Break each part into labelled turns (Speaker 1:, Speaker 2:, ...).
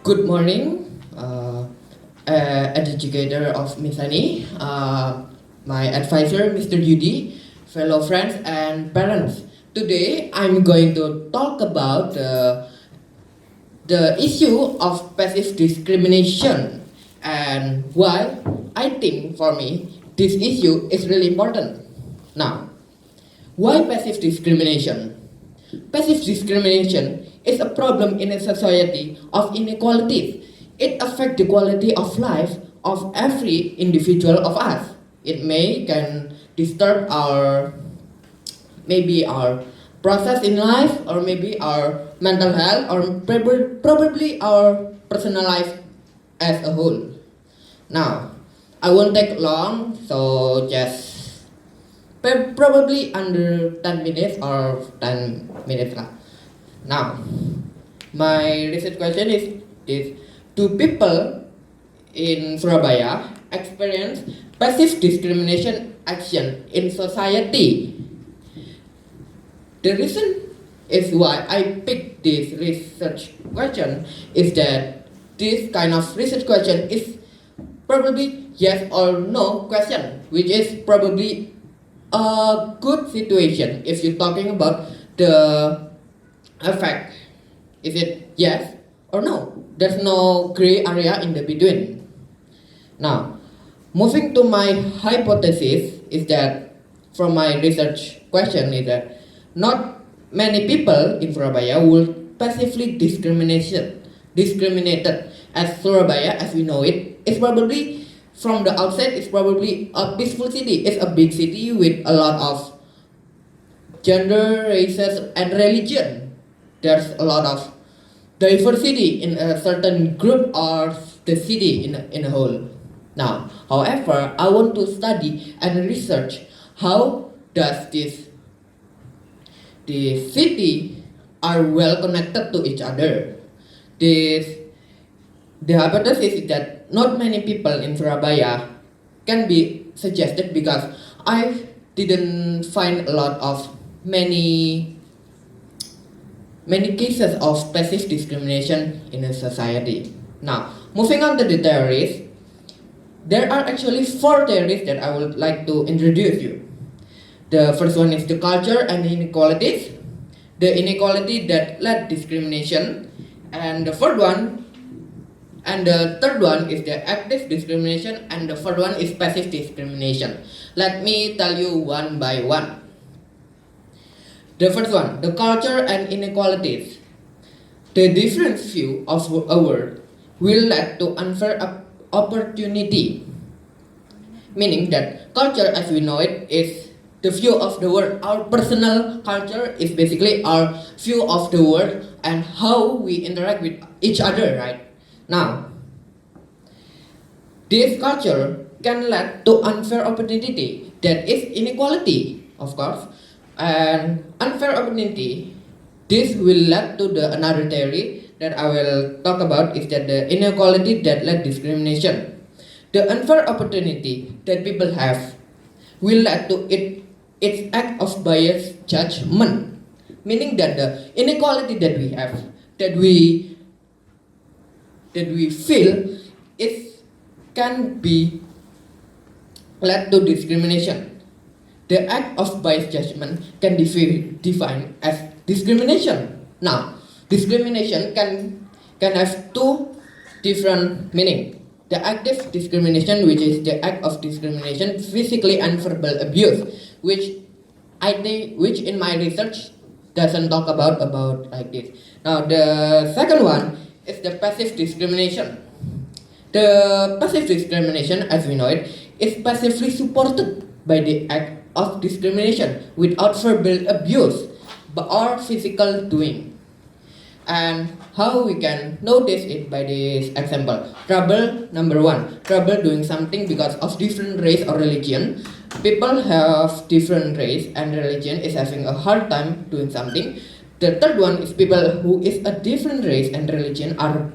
Speaker 1: Good morning, educator of Misani, my advisor, Mr. Yudi, fellow friends and parents. Today, I'm going to talk about the issue of passive discrimination and why I think for me this issue is really important. Now, why passive discrimination? Passive discrimination is a problem in a society of inequalities. It affects the quality of life of every individual of us. It may can disturb our maybe our process in life or maybe our mental health or probably our personal life as a whole. Now, I won't take long, so just probably under 10 minutes or 10 minutes lah. Now, my research question is this: do people in Surabaya experience passive discrimination action in society? The reason is why I picked this research question is that this kind of research question is probably yes or no question, which is probably a good situation if you're talking about the effect. Is it yes or no? There's no gray area in the between. Now, moving to my hypothesis is that from my research question is that not many people in Surabaya will passively discriminated as Surabaya as we know it is probably from the outside is probably a peaceful city. It's a big city with a lot of gender, races, and religion. There's a lot of diversity in a certain group or the city in a whole. Now, however, I want to study and research how does the city are well connected to each other. The hypothesis is that not many people in Surabaya can be suggested because I didn't find a lot of many cases of passive discrimination in a society. Now, moving on to the theories, there are actually 4 theories that I would like to introduce you. The first one is the culture and inequalities, the inequality that led discrimination, and the third one is the active discrimination, and the fourth one is passive discrimination. Let me tell you one by one. The first one, the culture and inequalities. The different view of a word will lead to unfair opportunity. Meaning that culture as we know it is the view of the world. Our personal culture is basically our view of the world and how we interact with each other, right? Now, this culture can lead to unfair opportunity. That is inequality, of course. And unfair opportunity, this will lead to another theory that I will talk about is that the inequality that led discrimination. The unfair opportunity that people have will lead to its act of biased judgment, meaning that the inequality that we have, that we feel, it can be led to discrimination. The act of biased judgment can be defined as discrimination. Now, discrimination can have 2 different meanings. The active discrimination, which is the act of discrimination, physically and verbal abuse, which in my research doesn't talk about like this. Now, the second one is the passive discrimination. The passive discrimination, as we know it, is passively supported by the act of discrimination without verbal abuse or physical doing. And how we can notice it by this example. Trouble number 1, trouble doing something because of different race or religion. People have different race and religion is having a hard time doing something. The third one is people who is a different race and religion are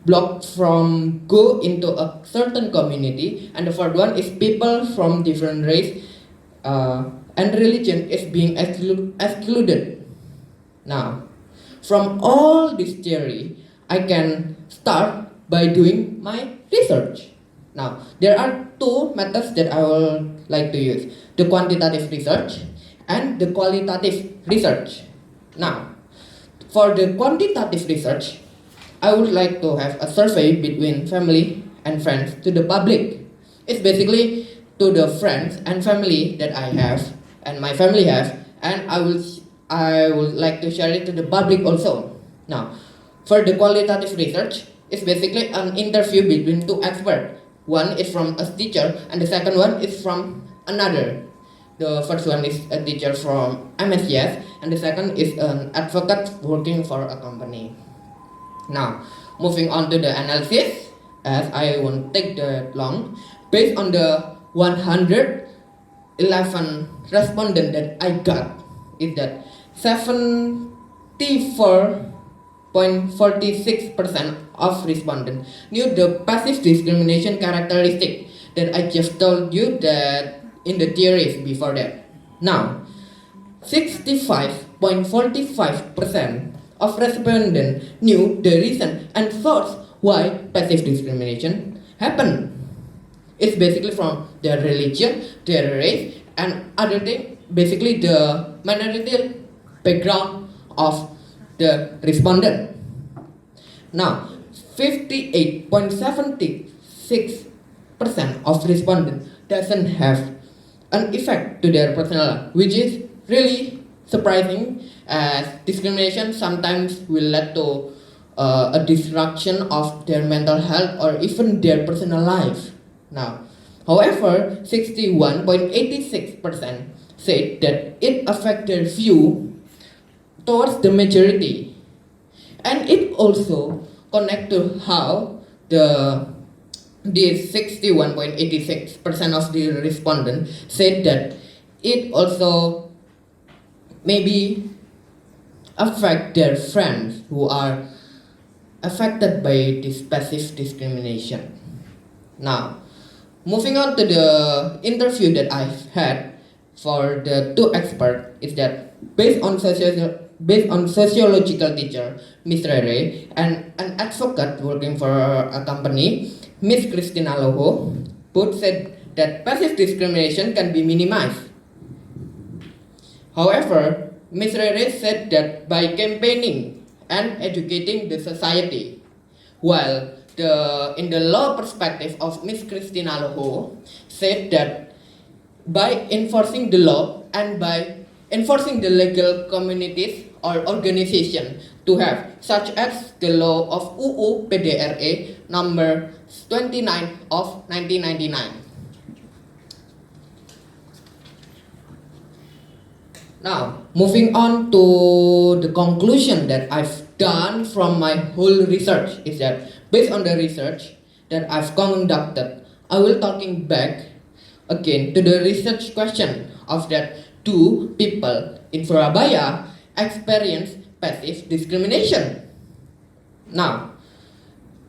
Speaker 1: blocked from go into a certain community. And the fourth one is people from different race and religion is being excluded. Now, from all this theory, I can start by doing my research. Now, there are two methods that I will like to use: the quantitative research and the qualitative research. Now, for the quantitative research, I would like to have a survey between family and friends to the public. It's basically to the friends and family that I have and my family have, and I would like to share it to the public also. Now, for the qualitative research, it's basically an interview between two experts. One is from a teacher, and the second one is from another. The first one is a teacher from MSCS, and the second is an advocate working for a company. Now, moving on to the analysis, as I won't take that long, based on the 111 respondents that I got, is that 74.46% of respondents knew the passive discrimination characteristic that I just told you that in the theories before that. Now, 65.45% of respondents knew the reason and source why passive discrimination happened. It's basically from their religion, their race, and other thing, basically the minority background of the respondent. Now, 58.76% of respondents doesn't have an effect to their personal life, which is really surprising, as discrimination sometimes will lead to a disruption of their mental health or even their personal life. Now, however, 61.86% said that it affects their view towards the majority, and it also connect to how the 61.86% of the respondents said that it also maybe affect their friends who are affected by this passive discrimination. Now, moving on to the interview that I've had for the two experts, is that based on sociological teacher Miss Rere and an advocate working for a company, Miss Christina Loho, both said that passive discrimination can be minimized. However, Ms. Rere said that by campaigning and educating the society, while in the law perspective of Ms. Christina Loho said that by enforcing the law and by enforcing the legal communities or organization to have, such as the law of UU PDRE number 29 of 1999. Now, moving on to the conclusion that I've done from my whole research, is that based on the research that I've conducted, I will talking back again to the research question of that two people in Surabaya experience passive discrimination. Now,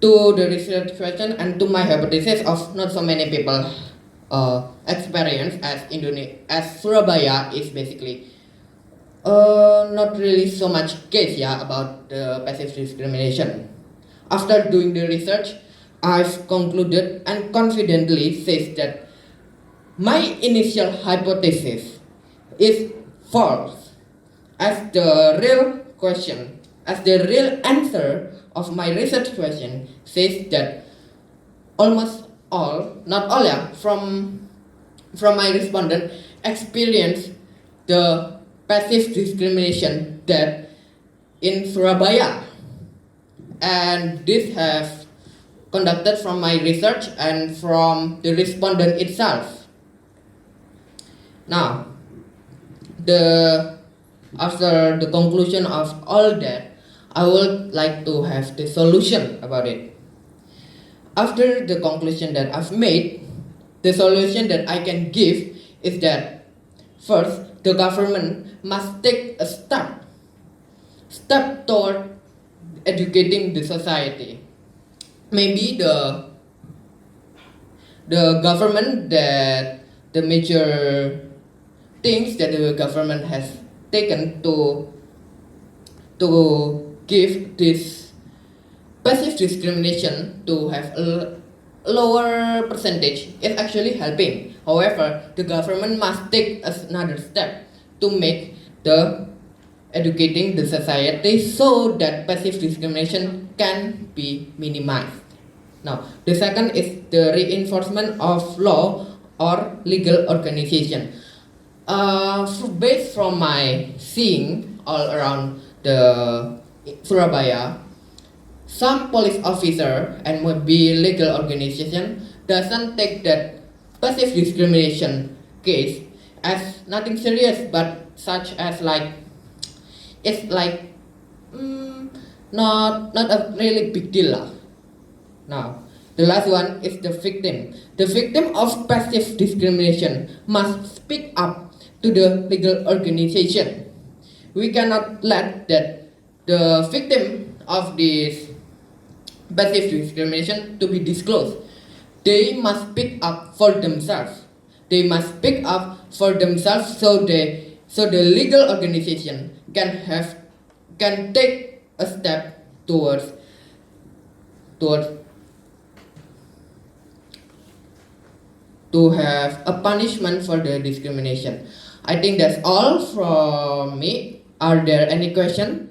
Speaker 1: to the research question and to my hypothesis of not so many people experience, as Surabaya is basically not really so much case about the passive discrimination. After doing the research, I've concluded and confidently says that my initial hypothesis is false, as the real answer of my research question says that almost all, not all from my respondent experience the passive discrimination that in Surabaya, and this have conducted from my research and from the respondent itself. Now, after the conclusion of all that, I would like to have the solution about it. After the conclusion that I've made, the solution that I can give is that first, the government must take a step toward educating the society. Maybe the government, that the major things that the government has taken to give this passive discrimination to have a lower percentage is actually helping. However, the government must take another step to make the educating the society so that passive discrimination can be minimized. Now, the second is the reinforcement of law or legal organization. Based from my seeing all around the Surabaya, some police officer and maybe legal organization doesn't take that passive discrimination case as nothing serious, but such as like it's like not a really big deal lah. Now, the last one is the victim. The victim of passive discrimination must speak up to the legal organization. We cannot let that the victim of this passive discrimination to be disclosed. They must speak up for themselves. They must speak up for themselves so the legal organization can take a step towards to have a punishment for the discrimination. I think that's all from me. Are there any questions?